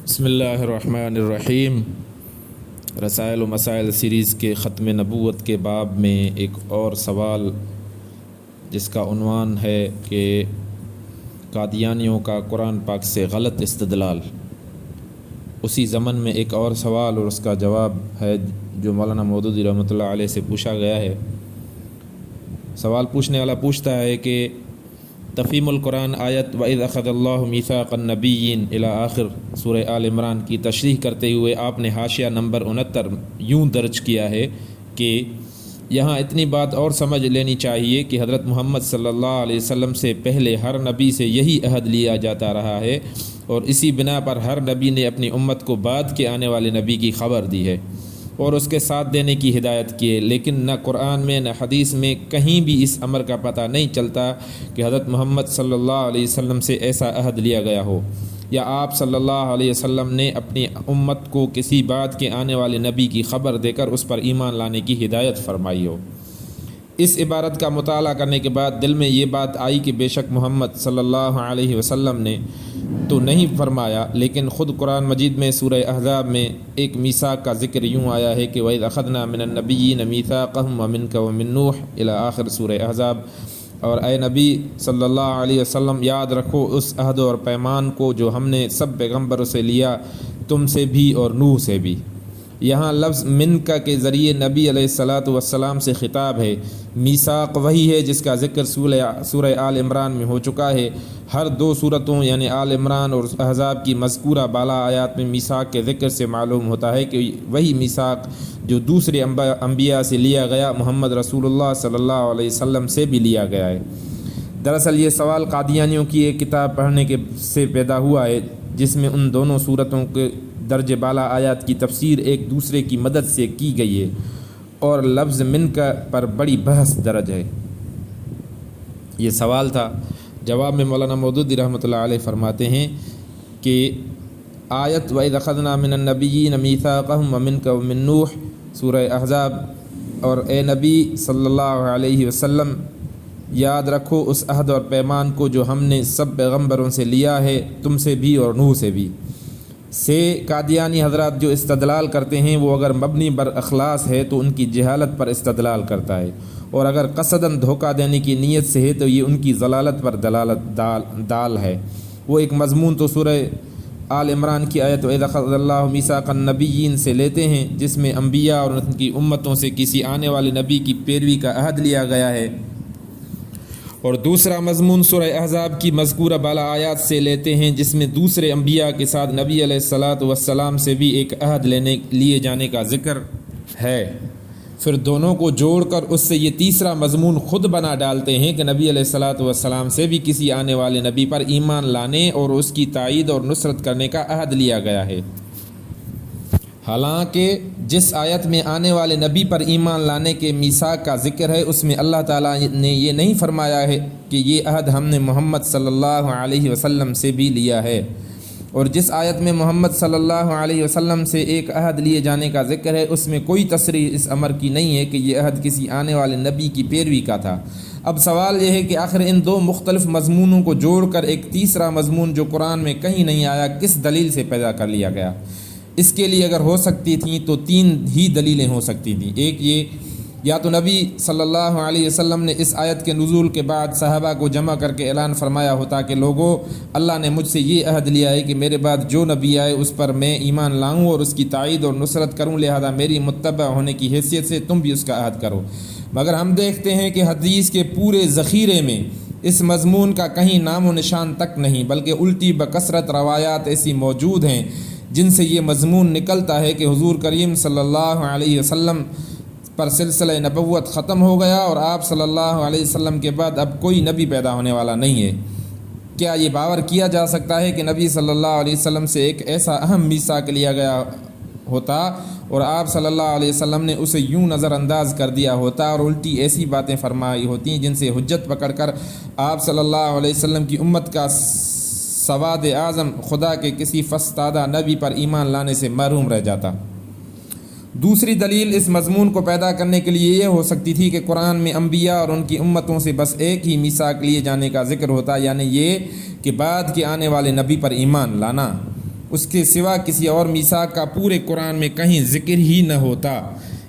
بسم اللہ الرحمن الرحیم۔ رسائل و مسائل سیریز کے ختم نبوت کے باب میں ایک اور سوال جس کا عنوان ہے کہ قادیانیوں کا قرآن پاک سے غلط استدلال۔ اسی ضمن میں ایک اور سوال اور اس کا جواب ہے جو مولانا مودودی رحمۃ اللہ علیہ سے پوچھا گیا ہے۔ سوال پوچھنے والا پوچھتا ہے کہ تفہیم القرآن آیت وَإِذْ أَخَذَ اللَّهُ مِيثَاقَ النَّبِيِّينَ الی آخر سورہ آل عمران کی تشریح کرتے ہوئے آپ نے حاشیہ نمبر 69 یوں درج کیا ہے کہ یہاں اتنی بات اور سمجھ لینی چاہیے کہ حضرت محمد صلی اللہ علیہ وسلم سے پہلے ہر نبی سے یہی عہد لیا جاتا رہا ہے اور اسی بنا پر ہر نبی نے اپنی امت کو بعد کے آنے والے نبی کی خبر دی ہے اور اس کے ساتھ دینے کی ہدایت کی ہے، لیکن نہ قرآن میں نہ حدیث میں کہیں بھی اس امر کا پتہ نہیں چلتا کہ حضرت محمد صلی اللہ علیہ وسلم سے ایسا عہد لیا گیا ہو یا آپ صلی اللہ علیہ وسلم نے اپنی امت کو کسی بعد کے آنے والے نبی کی خبر دے کر اس پر ایمان لانے کی ہدایت فرمائی ہو۔ اس عبارت کا مطالعہ کرنے کے بعد دل میں یہ بات آئی کہ بے شک محمد صلی اللہ علیہ وسلم نے تو نہیں فرمایا، لیکن خود قرآن مجید میں سورہ احزاب میں ایک میثاق کا ذکر یوں آیا ہے کہ وَإِذْ أَخَذْنَا مِنَ النَّبِيِّينَ مِيثَاقَهُمْ وَمِنْكَ وَمِن نُوحٍ الی آخر سورہ احزاب۔ اور اے نبی صلی اللہ علیہ وسلم یاد رکھو اس عہد اور پیمان کو جو ہم نے سب پیغمبروں سے لیا، تم سے بھی اور نوح سے بھی۔ یہاں لفظ من کا کے ذریعے نبی علیہ الصلاۃ والسلام سے خطاب ہے۔ میثاق وہی ہے جس کا ذکر سورہ آل عمران میں ہو چکا ہے۔ ہر دو صورتوں یعنی آل عمران اور احزاب کی مذکورہ بالا آیات میں میثاق کے ذکر سے معلوم ہوتا ہے کہ وہی میثاق جو دوسرے انبیاء سے لیا گیا محمد رسول اللہ صلی اللہ علیہ وسلم سے بھی لیا گیا ہے۔ دراصل یہ سوال قادیانیوں کی ایک کتاب پڑھنے سے پیدا ہوا ہے جس میں ان دونوں صورتوں کے درجہ بالا آیات کی تفسیر ایک دوسرے کی مدد سے کی گئی ہے اور لفظ من کا پر بڑی بحث درج ہے۔ یہ سوال تھا۔ جواب میں مولانا مودودی رحمۃ اللہ علیہ فرماتے ہیں کہ آیت وَإِذْ أَخَذْنَا مِنَ النَّبِيِّينَ مِيثَاقَهُمْ وَمِنْكَ وَمِن نُوحٍ سورہ احزاب، اور اے نبی صلی اللہ علیہ وسلم یاد رکھو اس عہد اور پیمان کو جو ہم نے سب پیغمبروں سے لیا ہے، تم سے بھی اور نوح سے بھی۔ سے قادیانی حضرات جو استدلال کرتے ہیں وہ اگر مبنی بر اخلاص ہے تو ان کی جہالت پر استدلال کرتا ہے، اور اگر قصداً دھوکہ دینے کی نیت سے ہے تو یہ ان کی ضلالت پر دال ہے۔ وہ ایک مضمون تو سورہ آل عمران کی آیت وَإِذْ أَخَذَ اللَّهُ مِيثَاقَ النَّبِيِّينَ سے لیتے ہیں جس میں انبیاء اور ان کی امتوں سے کسی آنے والے نبی کی پیروی کا عہد لیا گیا ہے، اور دوسرا مضمون سورہ احزاب کی مذکورہ بالا آیات سے لیتے ہیں جس میں دوسرے انبیاء کے ساتھ نبی علیہ الصلاۃ والسلام سے بھی ایک عہد لیے جانے کا ذکر ہے۔ پھر دونوں کو جوڑ کر اس سے یہ تیسرا مضمون خود بنا ڈالتے ہیں کہ نبی علیہ الصلاۃ والسلام سے بھی کسی آنے والے نبی پر ایمان لانے اور اس کی تائید اور نصرت کرنے کا عہد لیا گیا ہے، حالانکہ جس آیت میں آنے والے نبی پر ایمان لانے کے میثاق کا ذکر ہے اس میں اللہ تعالیٰ نے یہ نہیں فرمایا ہے کہ یہ عہد ہم نے محمد صلی اللہ علیہ وسلم سے بھی لیا ہے، اور جس آیت میں محمد صلی اللہ علیہ وسلم سے ایک عہد لیے جانے کا ذکر ہے اس میں کوئی تصریح اس امر کی نہیں ہے کہ یہ عہد کسی آنے والے نبی کی پیروی کا تھا۔ اب سوال یہ ہے کہ آخر ان دو مختلف مضمونوں کو جوڑ کر ایک تیسرا مضمون جو قرآن میں کہیں نہیں آیا کس دلیل سے پیدا کر لیا گیا؟ اس کے لیے اگر ہو سکتی تھیں تو تین ہی دلیلیں ہو سکتی تھیں۔ ایک یہ، یا تو نبی صلی اللہ علیہ وسلم نے اس آیت کے نزول کے بعد صحابہ کو جمع کر کے اعلان فرمایا ہوتا کہ لوگوں، اللہ نے مجھ سے یہ عہد لیا ہے کہ میرے بعد جو نبی آئے اس پر میں ایمان لاؤں اور اس کی تائید اور نصرت کروں، لہذا میری متبع ہونے کی حیثیت سے تم بھی اس کا عہد کرو۔ مگر ہم دیکھتے ہیں کہ حدیث کے پورے ذخیرے میں اس مضمون کا کہیں نام و نشان تک نہیں، بلکہ الٹی بکثرت روایات ایسی موجود ہیں جن سے یہ مضمون نکلتا ہے کہ حضور کریم صلی اللہ علیہ وسلم پر سلسلہ نبوت ختم ہو گیا اور آپ صلی اللہ علیہ وسلم کے بعد اب کوئی نبی پیدا ہونے والا نہیں ہے۔ کیا یہ باور کیا جا سکتا ہے کہ نبی صلی اللہ علیہ وسلم سے ایک ایسا اہم میثاق لیا گیا ہوتا اور آپ صلی اللہ علیہ وسلم نے اسے یوں نظر انداز کر دیا ہوتا اور الٹی ایسی باتیں فرمائی ہوتی جن سے حجت پکڑ کر آپ صلی اللہ علیہ وسلم کی امت کا سواد اعظم خدا کے کسی فستادہ نبی پر ایمان لانے سے محروم رہ جاتا؟ دوسری دلیل اس مضمون کو پیدا کرنے کے لیے یہ ہو سکتی تھی کہ قرآن میں انبیاء اور ان کی امتوں سے بس ایک ہی میثاق لیے جانے کا ذکر ہوتا، یعنی یہ کہ بعد کے آنے والے نبی پر ایمان لانا، اس کے سوا کسی اور میثاق کا پورے قرآن میں کہیں ذکر ہی نہ ہوتا۔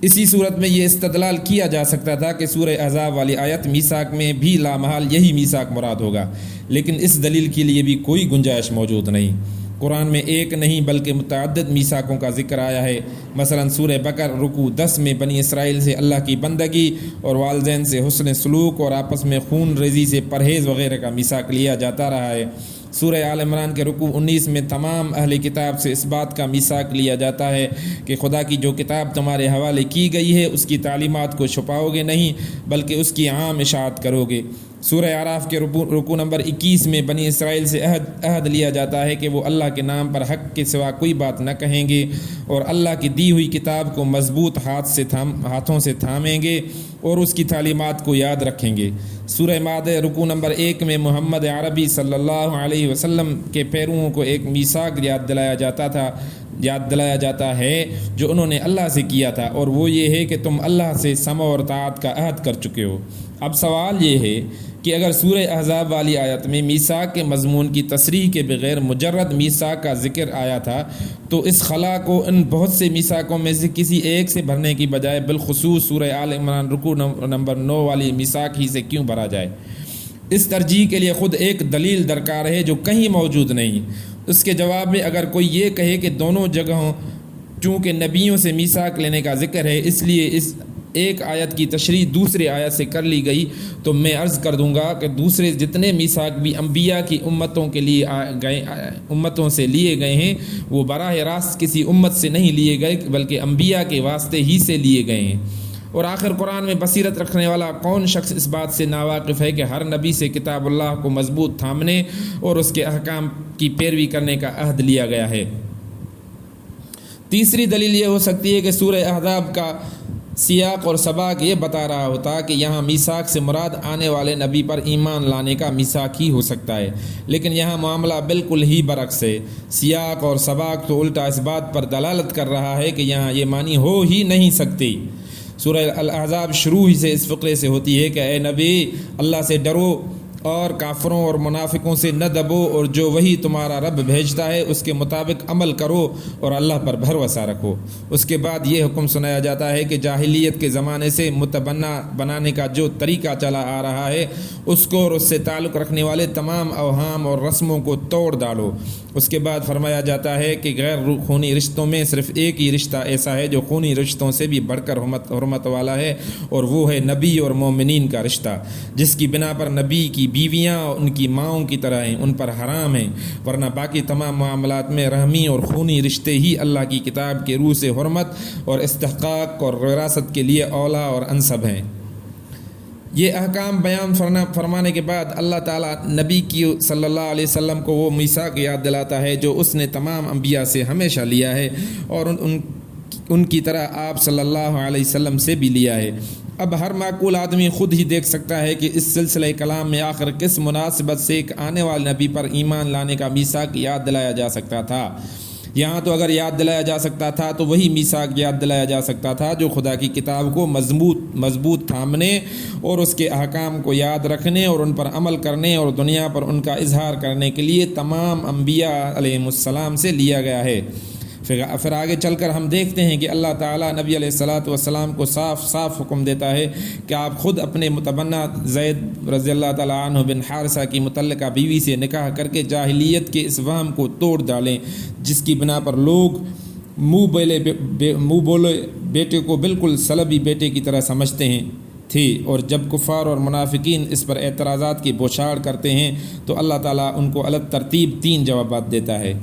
اسی صورت میں یہ استدلال کیا جا سکتا تھا کہ سورہ احزاب والی آیت میثاق میں بھی لامحال یہی میثاق مراد ہوگا، لیکن اس دلیل کے لیے بھی کوئی گنجائش موجود نہیں۔ قرآن میں ایک نہیں بلکہ متعدد میثاقوں کا ذکر آیا ہے۔ مثلا سورہ بقر رکوع 10 میں بنی اسرائیل سے اللہ کی بندگی اور والدین سے حسن سلوک اور آپس میں خون ریزی سے پرہیز وغیرہ کا میثاق لیا جاتا رہا ہے۔ سورہ آل عمران کے رکوع 19 میں تمام اہل کتاب سے اس بات کا میثاق لیا جاتا ہے کہ خدا کی جو کتاب تمہارے حوالے کی گئی ہے اس کی تعلیمات کو چھپاؤ گے نہیں بلکہ اس کی عام اشاعت کرو گے۔ سورہ اعراف کے رکوع نمبر 21 میں بنی اسرائیل سے عہد لیا جاتا ہے کہ وہ اللہ کے نام پر حق کے سوا کوئی بات نہ کہیں گے اور اللہ کی دی ہوئی کتاب کو مضبوط ہاتھوں سے تھامیں گے اور اس کی تعلیمات کو یاد رکھیں گے۔ سورہ مائدہ رکوع نمبر 1 میں محمد عربی صلی اللہ علیہ وسلم کے پیروؤں کو ایک میثاق یاد دلایا جاتا ہے جو انہوں نے اللہ سے کیا تھا، اور وہ یہ ہے کہ تم اللہ سے سمع اور طاعت کا عہد کر چکے ہو۔ اب سوال یہ ہے کہ اگر سورہ احزاب والی آیت میں میثاق کے مضمون کی تصریح کے بغیر مجرد میثاق کا ذکر آیا تھا تو اس خلا کو ان بہت سے میثاقوں میں سے کسی ایک سے بھرنے کی بجائے بالخصوص سورہ آل عمران رکوع نمبر 9 والی میثاق ہی سے کیوں بھرا جائے؟ اس ترجیح کے لیے خود ایک دلیل درکار ہے جو کہیں موجود نہیں۔ اس کے جواب میں اگر کوئی یہ کہے کہ دونوں جگہوں چونکہ نبیوں سے میثاق لینے کا ذکر ہے اس لیے اس ایک آیت کی تشریح دوسری آیت سے کر لی گئی، تو میں عرض کر دوں گا کہ دوسرے جتنے میثاق بھی انبیاء کی امتوں سے لیے گئے ہیں وہ براہ راست کسی امت سے نہیں لیے گئے بلکہ انبیاء کے واسطے ہی سے لیے گئے ہیں۔ اور آخر قرآن میں بصیرت رکھنے والا کون شخص اس بات سے ناواقف ہے کہ ہر نبی سے کتاب اللہ کو مضبوط تھامنے اور اس کے احکام کی پیروی کرنے کا عہد لیا گیا ہے۔ تیسری دلیل یہ ہو سکتی ہے کہ سورہ احزاب کا سیاق اور سباق یہ بتا رہا ہوتا کہ یہاں میثاق سے مراد آنے والے نبی پر ایمان لانے کا میثاق ہی ہو سکتا ہے، لیکن یہاں معاملہ بالکل ہی برعکس ہے۔ سیاق اور سباق تو الٹا اس بات پر دلالت کر رہا ہے کہ یہاں یہ معنی ہو ہی نہیں سکتی۔ سورہ الاحزاب شروع ہی سے اس فقرے سے ہوتی ہے کہ اے نبی اللہ سے ڈرو اور کافروں اور منافقوں سے نہ دبو اور جو وہی تمہارا رب بھیجتا ہے اس کے مطابق عمل کرو اور اللہ پر بھروسہ رکھو۔ اس کے بعد یہ حکم سنایا جاتا ہے کہ جاہلیت کے زمانے سے متبنہ بنانے کا جو طریقہ چلا آ رہا ہے اس کو اور اس سے تعلق رکھنے والے تمام اوہام اور رسموں کو توڑ ڈالو۔ اس کے بعد فرمایا جاتا ہے کہ غیر خونی رشتوں میں صرف ایک ہی رشتہ ایسا ہے جو خونی رشتوں سے بھی بڑھ کر حرمت والا ہے، اور وہ ہے نبی اور مومنین کا رشتہ، جس کی بنا پر نبی کی بیویاں ان کی ماؤں کی طرح ہیں، ان پر حرام ہیں، ورنہ باقی تمام معاملات میں رحمی اور خونی رشتے ہی اللہ کی کتاب کے روح سے حرمت اور استحقاق اور وراثت کے لیے اولا اور انسب ہیں۔ یہ احکام بیان فرمانے کے بعد اللہ تعالیٰ نبی کی صلی اللہ علیہ وسلم کو وہ میثاق یاد دلاتا ہے جو اس نے تمام انبیاء سے ہمیشہ لیا ہے اور ان کی طرح آپ صلی اللہ علیہ وسلم سے بھی لیا ہے۔ اب ہر معقول آدمی خود ہی دیکھ سکتا ہے کہ اس سلسلہ کلام میں آخر کس مناسبت سے ایک آنے والے نبی پر ایمان لانے کا میثاق یاد دلایا جا سکتا تھا۔ یہاں تو اگر یاد دلایا جا سکتا تھا تو وہی میثاق یاد دلایا جا سکتا تھا جو خدا کی کتاب کو مضبوط تھامنے اور اس کے احکام کو یاد رکھنے اور ان پر عمل کرنے اور دنیا پر ان کا اظہار کرنے کے لیے تمام انبیاء علیہم السلام سے لیا گیا ہے۔ پھر آگے چل کر ہم دیکھتے ہیں کہ اللہ تعالیٰ نبی علیہ الصلاۃ والسلام کو صاف صاف حکم دیتا ہے کہ آپ خود اپنے متبنہ زید رضی اللہ تعالیٰ عنہ بن حارثہ کی متعلقہ بیوی سے نکاح کر کے جاہلیت کے اس وہم کو توڑ ڈالیں جس کی بنا پر لوگ منہ بولے بیٹے کو بالکل سلبی بیٹے کی طرح سمجھتے ہیں تھے، اور جب کفار اور منافقین اس پر اعتراضات کی بوچھاڑ کرتے ہیں تو اللہ تعالیٰ ان کو الگ ترتیب 3 جوابات دیتا ہے۔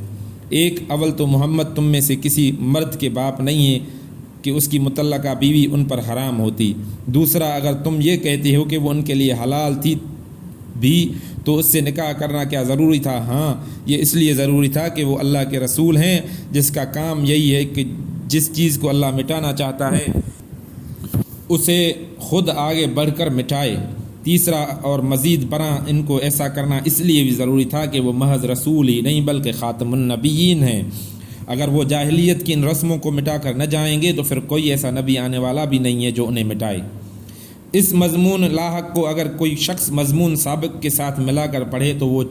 ایک، اول تو محمد تم میں سے کسی مرد کے باپ نہیں ہے کہ اس کی متعلقہ بیوی ان پر حرام ہوتی۔ دوسرا، اگر تم یہ کہتے ہو کہ وہ ان کے لیے حلال تھی بھی تو اس سے نکاح کرنا کیا ضروری تھا؟ ہاں، یہ اس لیے ضروری تھا کہ وہ اللہ کے رسول ہیں جس کا کام یہی ہے کہ جس چیز کو اللہ مٹانا چاہتا ہے اسے خود آگے بڑھ کر مٹائے۔ تیسرا اور مزید برآں ان کو ایسا کرنا اس لیے بھی ضروری تھا کہ وہ محض رسول ہی نہیں بلکہ خاتم النبیین ہیں۔ اگر وہ جاہلیت کی ان رسموں کو مٹا کر نہ جائیں گے تو پھر کوئی ایسا نبی آنے والا بھی نہیں ہے جو انہیں مٹائے۔ اس مضمون لاحق کو اگر کوئی شخص مضمون سابق کے ساتھ ملا کر پڑھے تو وہ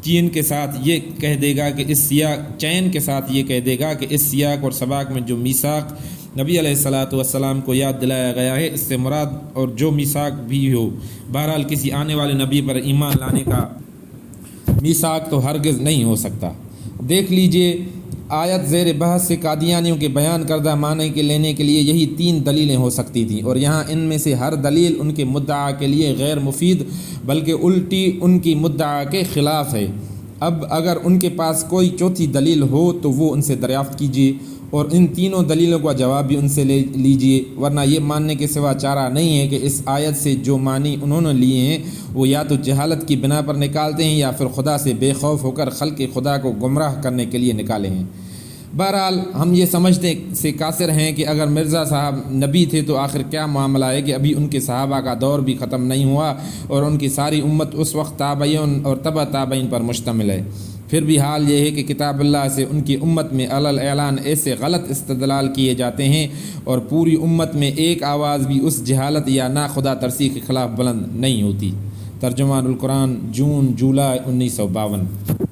چین کے ساتھ یہ کہہ دے گا کہ اس سیاق چین کے ساتھ یہ کہہ دے گا کہ اس سیاق اور سباق میں جو میثاق نبی علیہ الصلاۃ والسلام کو یاد دلایا گیا ہے اس سے مراد اور جو میثاق بھی ہو، بہرحال کسی آنے والے نبی پر ایمان لانے کا میثاق تو ہرگز نہیں ہو سکتا۔ دیکھ لیجئے آیت زیر بحث سے قادیانیوں کے بیان کردہ معنی کے لینے کے لیے یہی 3 دلیلیں ہو سکتی تھیں، اور یہاں ان میں سے ہر دلیل ان کے مدعا کے لیے غیر مفید بلکہ الٹی ان کی مدعا کے خلاف ہے۔ اب اگر ان کے پاس کوئی چوتھی دلیل ہو تو وہ ان سے دریافت کیجیے اور ان تینوں دلیلوں کا جواب بھی ان سے لے لیجیے، ورنہ یہ ماننے کے سوا چارہ نہیں ہے کہ اس آیت سے جو معنی انہوں نے لیے ہیں وہ یا تو جہالت کی بنا پر نکالتے ہیں یا پھر خدا سے بے خوف ہو کر خلق خدا کو گمراہ کرنے کے لیے نکالے ہیں۔ بہرحال ہم یہ سمجھتے سے قاصر ہیں کہ اگر مرزا صاحب نبی تھے تو آخر کیا معاملہ ہے کہ ابھی ان کے صحابہ کا دور بھی ختم نہیں ہوا اور ان کی ساری امت اس وقت تابعین اور تبع تابعین پر مشتمل ہے۔ پھر بھی حال یہ ہے کہ کتاب اللہ سے ان کی امت میں علی اعلان ایسے غلط استدلال کیے جاتے ہیں اور پوری امت میں ایک آواز بھی اس جہالت یا ناخدا ترسی کے خلاف بلند نہیں ہوتی۔ ترجمان القرآن، جون جولائی 1952۔